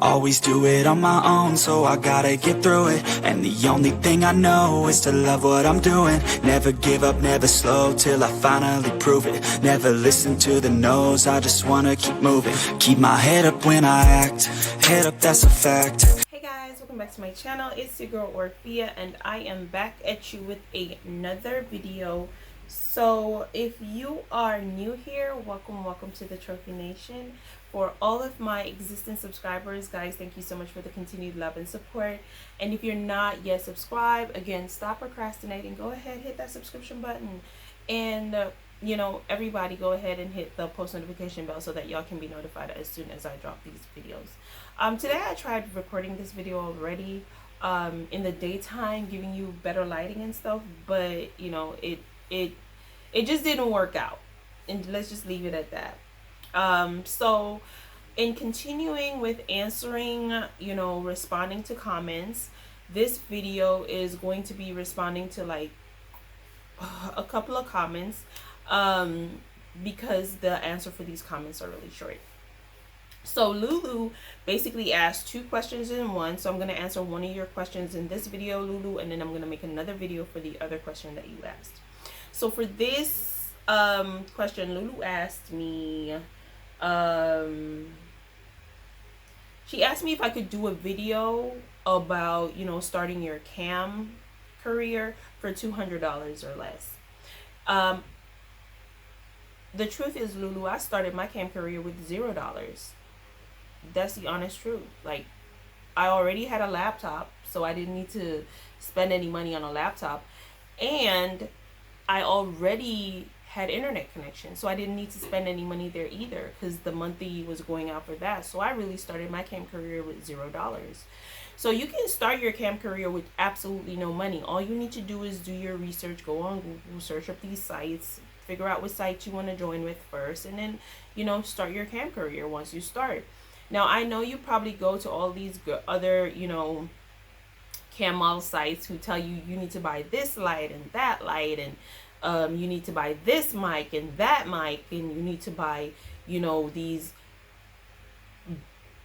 always do it on my own, so I gotta get through it. And the only thing I know is to love what I'm doing. Never give up, never slow, till I finally prove it. Never listen to the no's, I just wanna keep moving. Keep my head up when I act, head up, that's a fact. Hey guys, welcome back to my channel. It's your girl Orphea, and I am back at you with another video. So if you are new here, welcome to the Trophy Nation. For all of my existing subscribers, guys, thank you so much for the continued love and support. And if you're not yet subscribed, again, stop procrastinating, go ahead, hit that subscription button, and you know, everybody go ahead and hit the post notification bell so that y'all can be notified as soon as I drop these videos. Today I tried recording this video already in the daytime, giving you better lighting and stuff, but you know, it just didn't work out, and let's just leave it at that. So in continuing with answering, you know, responding to comments, this video is going to be responding to like a couple of comments because the answer for these comments are really short. So Lulu basically asked two questions in one, so I'm going to answer one of your questions in this video, Lulu, and then I'm going to make another video for the other question that you asked. So for this question, Lulu asked me, she asked me if I could do a video about, you know, starting your cam career for $200 or less. The truth is, Lulu, I started my cam career with $0. That's the honest truth. Like, I already had a laptop, so I didn't need to spend any money on a laptop, and I already had internet connection, so I didn't need to spend any money there either, because the monthly was going out for that. So I really started my cam career with $0. So you can start your cam career with absolutely no money. All you need to do is do your research, go on Google, search up these sites, figure out what sites you want to join with first, and then, you know, start your cam career once you start. Now, I know you probably go to all these other, you know, cam model sites who tell you you need to buy this light and that light, and you need to buy this mic and that mic, and you need to buy, you know, these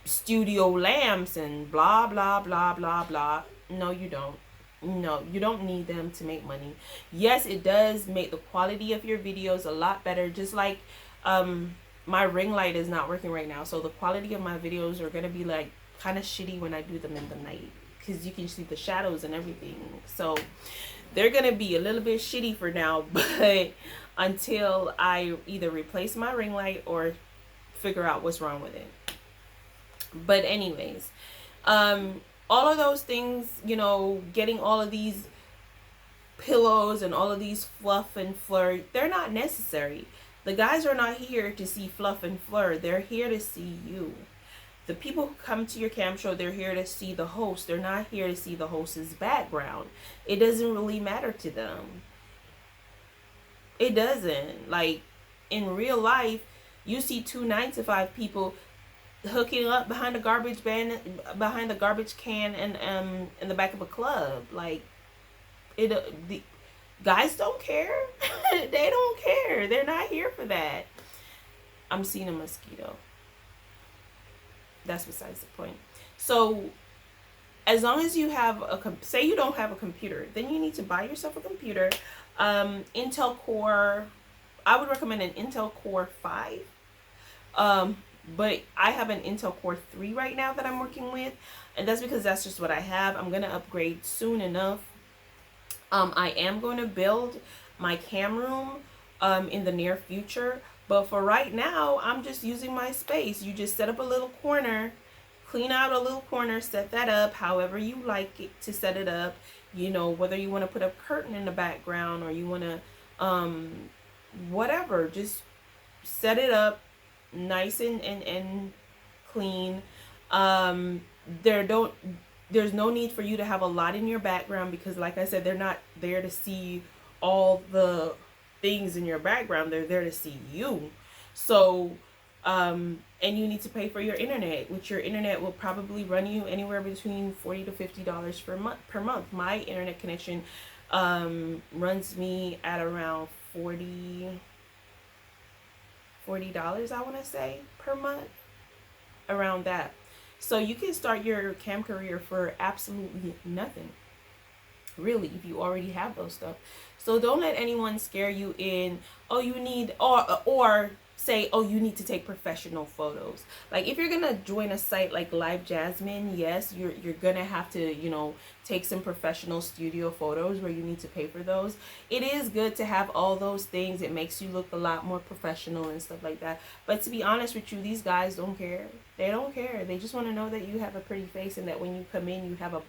studio lamps and blah blah blah blah blah. No, you don't. No, you don't need them to make money. Yes, it does make the quality of your videos a lot better, just like my ring light is not working right now, so the quality of my videos are gonna be like kind of shitty when I do them in the night, because you can see the shadows and everything. So they're gonna be a little bit shitty for now, but until I either replace my ring light or figure out what's wrong with it. But anyways, all of those things, you know, getting all of these pillows and all of these fluff and fleur, they're not necessary. The guys are not here to see fluff and fleur. They're here to see you. The people who come to your cam show, they're here to see the host. They're not here to see the host's background. It doesn't really matter to them. It doesn't. Like, in real life, you see two 9-to-5 people hooking up behind a garbage can and in the back of a club. Like, the guys don't care. They don't care. They're not here for that. I'm seeing a mosquito. That's besides the point. So as long as you have say you don't have a computer, then you need to buy yourself a computer. Intel Core, I would recommend an Intel Core 5. But I have an Intel Core 3 right now that I'm working with, and that's because that's just what I have. I'm going to upgrade soon enough. I am going to build my cam room in the near future, but for right now, I'm just using my space. You just set up a little corner, clean out a little corner, set that up however you like it to set it up. You know, whether you want to put a curtain in the background or you want to, whatever, just set it up nice and clean. There's no need for you to have a lot in your background, because like I said, they're not there to see all the things in your background. They're there to see you. So and you need to pay for your internet, which your internet will probably run you anywhere between $40 to $50 per month. My internet connection runs me at around $40 I want to say per month, around that. So you can start your cam career for absolutely nothing, really, if you already have those stuff. So don't let anyone scare you in, oh you need, or say, oh you need to take professional photos. Like if you're gonna join a site like Live Jasmine, yes, you're gonna have to, you know, take some professional studio photos where you need to pay for those. It is good to have all those things. It makes you look a lot more professional and stuff like that. But to be honest with you, these guys don't care. They don't care. They just want to know that you have a pretty face and that when you come in, you have a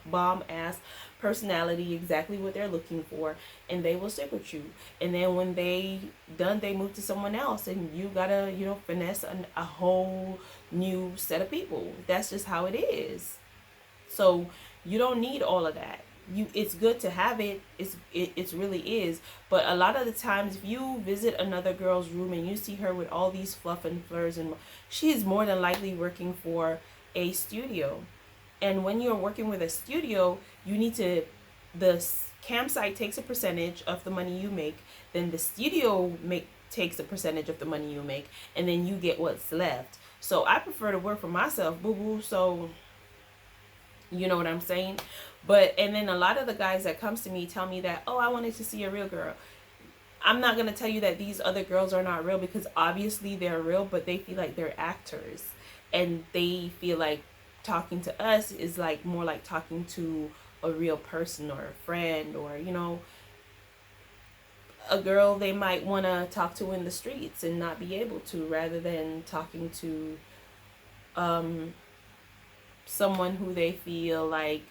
bomb ass personality, exactly what they're looking for, and they will stick with you. And then when they done, they move to someone else, and you gotta, you know, finesse a whole new set of people. That's just how it is. So you don't need all of that. It's good to have it. It's really is. But a lot of the times, if you visit another girl's room and you see her with all these fluff and furs, and she is more than likely working for a studio. And when you're working with a studio, you need to, the campsite takes a percentage of the money you make, then the studio takes a percentage of the money you make, and then you get what's left. So I prefer to work for myself, boo boo. So you know what I'm saying? But, and then a lot of the guys that comes to me tell me that, oh, I wanted to see a real girl. I'm not going to tell you that these other girls are not real, because obviously they're real, but they feel like they're actors, and they feel like talking to us is like more like talking to a real person or a friend, or, you know, a girl they might want to talk to in the streets and not be able to, rather than talking to someone who they feel like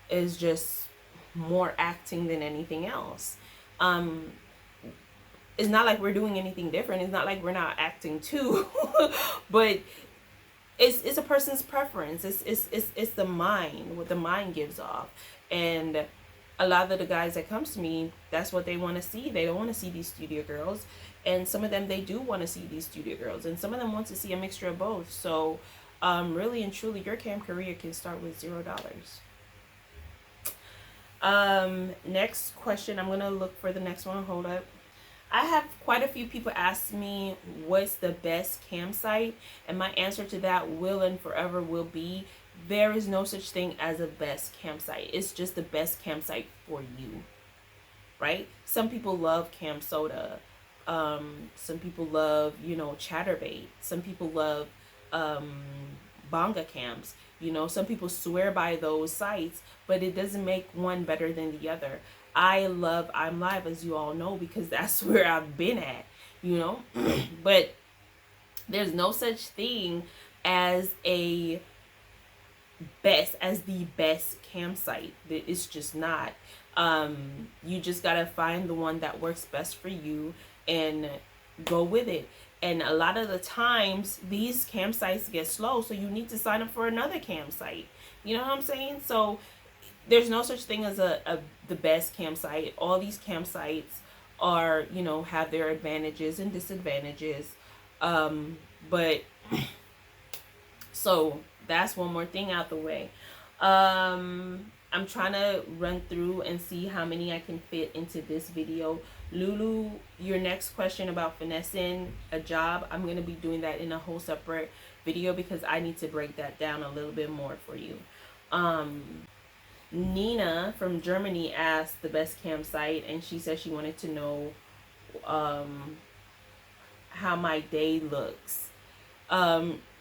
is just more acting than anything else. It's not like we're doing anything different. It's not like we're not acting too, but it's a person's preference. It's the mind, what the mind gives off. And a lot of the guys that comes to me, that's what they want to see. They don't want to see these studio girls, and some of them, they do want to see these studio girls, and some of them want to see a mixture of both. So really and truly, your cam career can start with $0. Next question. I'm gonna look for the next one. Hold up. I have quite a few people ask me what's the best campsite, and my answer to that will and forever will be, there is no such thing as a best campsite. It's just the best campsite for you, right? Some people love Camp Soda. Some people love, you know, Chatterbait. Some people love Bonga camps. You know, some people swear by those sites, but it doesn't make one better than the other. I love I'm Live, as you all know, because that's where I've been at, you know. But there's no such thing as the best campsite. It's just not. You just gotta find the one that works best for you and go with it. And a lot of the times these campsites get slow, so you need to sign up for another campsite. You know what I'm saying? So there's no such thing as the best campsite. All these campsites are, you know, have their advantages and disadvantages. But so that's one more thing out the way. I'm trying to run through and see how many I can fit into this video. Lulu, your next question about finessing a job, I'm going to be doing that in a whole separate video, because I need to break that down a little bit more for you. Nina from Germany asked the best campsite, and she said she wanted to know how my day looks.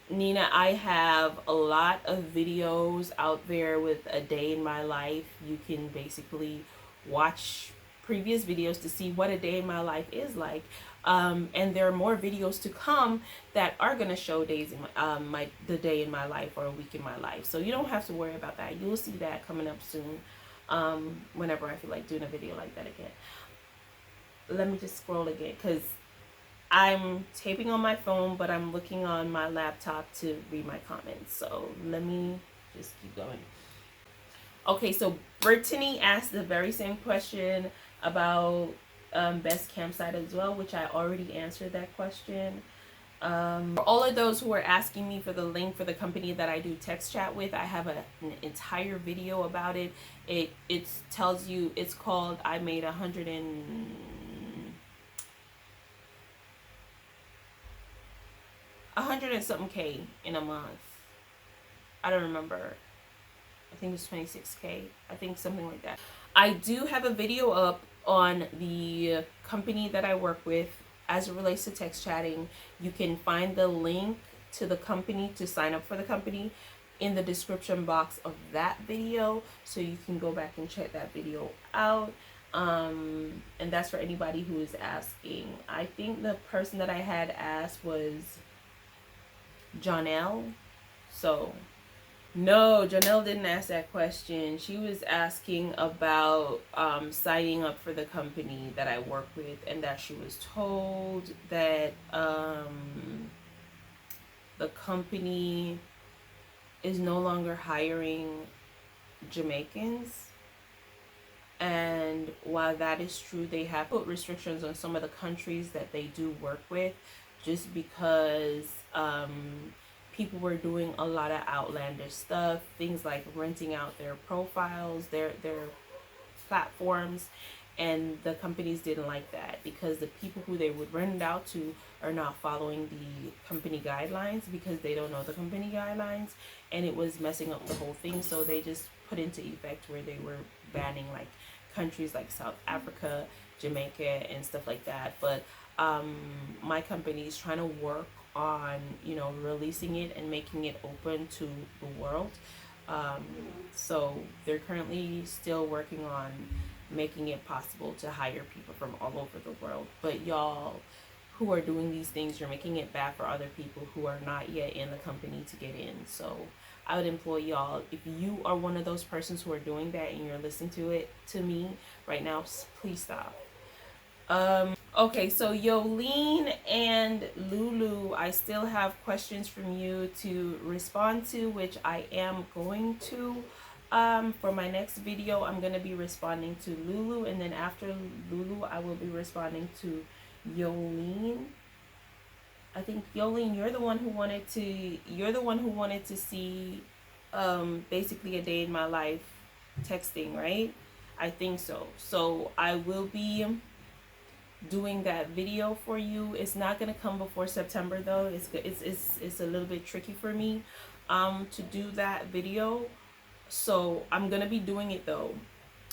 Nina, I have a lot of videos out there with a day in my life. You can basically watch previous videos to see what a day in my life is like. And there are more videos to come that are going to show days in the day in my life or a week in my life. So you don't have to worry about that. You'll see that coming up soon, whenever I feel like doing a video like that again. Let me just scroll again, because I'm taping on my phone, but I'm looking on my laptop to read my comments. So let me just keep going. Okay, so Brittany asked the very same question about best campsite as well, which I already answered that question. For all of those who are asking me for the link for the company that I do text chat with, I have an entire video about it. It tells you, it's called I made 100 and something K in a month. I don't remember. I think it's 26K. I think something like that. I do have a video up on the company that I work with as it relates to text chatting. You can find the link to the company to sign up for the company in the description box of that video, so you can go back and check that video out. And that's for anybody who is asking. I think the person that I had asked was Janelle. So no, Janelle didn't ask that question. She was asking about signing up for the company that I work with, and that she was told that the company is no longer hiring Jamaicans. And while that is true, they have put restrictions on some of the countries that they do work with, just because people were doing a lot of outlandish stuff, things like renting out their profiles, their platforms, and the companies didn't like that because the people who they would rent it out to are not following the company guidelines because they don't know the company guidelines, and it was messing up the whole thing. So they just put into effect where they were banning like countries like South Africa, Jamaica, and stuff like that. But my company is trying to work on, you know, releasing it and making it open to the world. So they're currently still working on making it possible to hire people from all over the world. But y'all who are doing these things, you're making it bad for other people who are not yet in the company to get in. So I would implore y'all, if you are one of those persons who are doing that and you're listening to me right now, please stop. Okay, so Yolene and Lulu, I still have questions from you to respond to, which I am going to. For my next video, I'm going to be responding to Lulu, and then after Lulu, I will be responding to Yolene. I think Yolene, you're the one who wanted to see basically a day in my life texting, right? I think so. So I will be doing that video for you. It's not gonna come before September though. It's a little bit tricky for me to do that video. So I'm gonna be doing it though.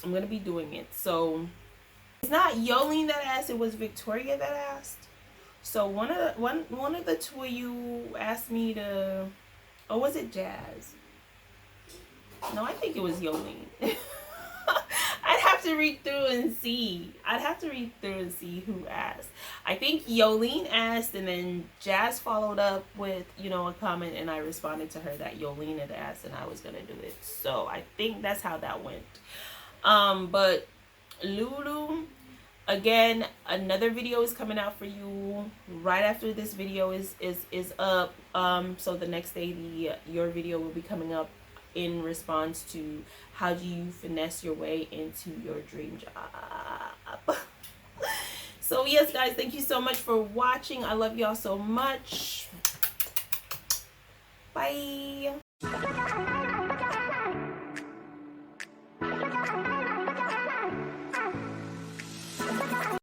I'm gonna be doing it. So it's not Yolene that asked, it was Victoria that asked. So one of the two of you asked me to, or was it Jazz? No, I think it was Yolene. I'd have to read through and see. Who asked. I think Yolene asked, and then Jazz followed up with, you know, a comment, and I responded to her that Yolene had asked and I was gonna do it. So I think that's how that went. But Lulu, again, another video is coming out for you right after this video is up. So the next day your video will be coming up in response to how do you finesse your way into your dream job. So yes guys, thank you so much for watching. I love y'all so much. Bye.